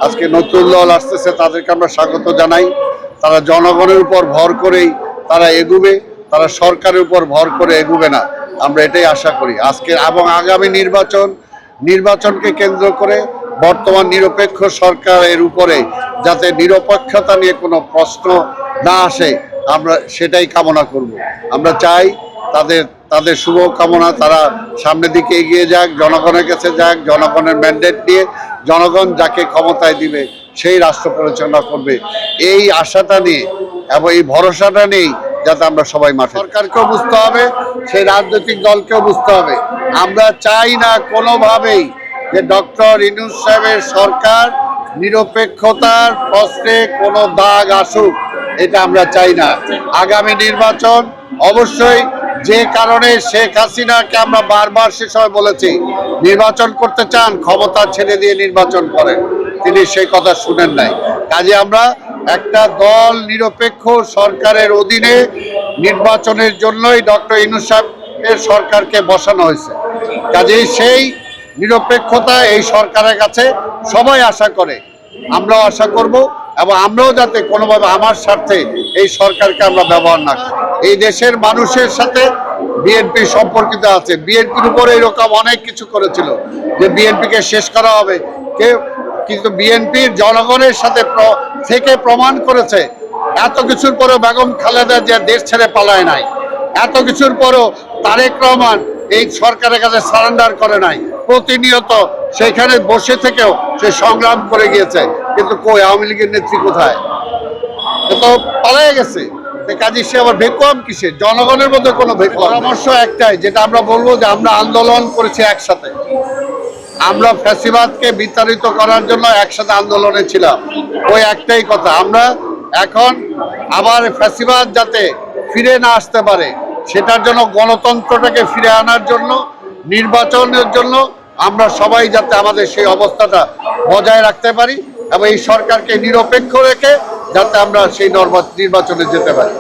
আজকে নতুন দল আসতেছে, তাদেরকে আমরা স্বাগত জানাই। তারা জনগণের উপর ভর করেই তারা এগুবে, তারা সরকারের উপর ভর করে এগুবে না, আমরা এটাই আশা করি। আজকে এবং আগামী নির্বাচনকে কেন্দ্র করে বর্তমান নিরপেক্ষ সরকারের উপরে যাতে নিরপেক্ষতা নিয়ে কোনো প্রশ্ন না আসে, আমরা সেটাই কামনা করব। আমরা চাই তাদের শুভ কামনা, তারা সামনের দিকে এগিয়ে যাক, জনগণের কাছে যাক, জনগণের ম্যান্ডেট নিয়ে জনগণ যাকে ক্ষমতায় দিবে সেই রাষ্ট্র পরিচালনা করবে, এই আশাটা নিয়ে এবং এই ভরসাটা নেই যাতে আমরা সবাই মাঠে। সরকারকেও বুঝতে হবে, সেই রাজনৈতিক দলকেও বুঝতে হবে। আমরা চাই না কোনোভাবেই যে ডক্টর ইউনূস সাহেবের সরকার নিরপেক্ষতার প্রশ্নে কোনো দাগ আসুক, এটা আমরা চাই না। আগামী নির্বাচন অবশ্যই, যে কারণে শেখ হাসিনাকে আমরা বারবার সে সময় বলেছি নির্বাচন করতে চান ক্ষমতা ছেড়ে দিয়ে নির্বাচন করেন, তিনি সেই কথা শুনেন নাই। কাজে আমরা একটা দল নিরপেক্ষ সরকারের অধীনে নির্বাচনের জন্যই ডক্টর ইউনূস সাহেবের সরকারকে বসানো হয়েছে। কাজেই সেই নিরপেক্ষতা এই সরকারের কাছে সবাই আশা করে, আমরাও আশা করব, এবং আমরাও যাতে কোনোভাবে আমার স্বার্থে এই সরকারকে আমরা ব্যবহার না করি। এই দেশের মানুষের সাথে বিএনপি সম্পর্কিত আছে, বিএনপির উপরে এরকম অনেক কিছু করেছিল যে বিএনপিকে শেষ করা হবে কিন্তু বিএনপির জনগণের সাথে থেকে প্রমাণ করেছে এত কিছুর পরেও বেগম খালেদা যে দেশ ছেড়ে পালায় নাই, এত কিছুর পরেও তারেক রহমান এই সরকারের কাছে সারেন্ডার করে নাই, প্রতিনিয়ত সেখানে বসে থেকেও সে সংগ্রাম করে গিয়েছে। কিন্তু কই আওয়ামী লীগের নেত্রী কোথায়? তো পালাই গেছে। কাজে সে আবার ভেকুয়াম কিসে? জনগণের মধ্যে কোনো পরামর্শ একটাই, যেটা আমরা বলবো যে আমরা আন্দোলন করেছি একসাথে, আমরা ফ্যাসিবাদকে বিতাড়িত করার জন্য একসাথে আন্দোলনে ছিলাম। ওই একটাই কথা, আমরা এখন আবার ফ্যাসিবাদ যাতে ফিরে না আসতে পারে সেটার জন্য, গণতন্ত্রটাকে ফিরে আনার জন্য, নির্বাচনের জন্য আমরা সবাই যাতে আমাদের সেই অবস্থাটা বজায় রাখতে পারি এবং এই সরকারকে নিরপেক্ষ রেখে যাতে আমরা সেই নির্বাচনে যেতে পারি।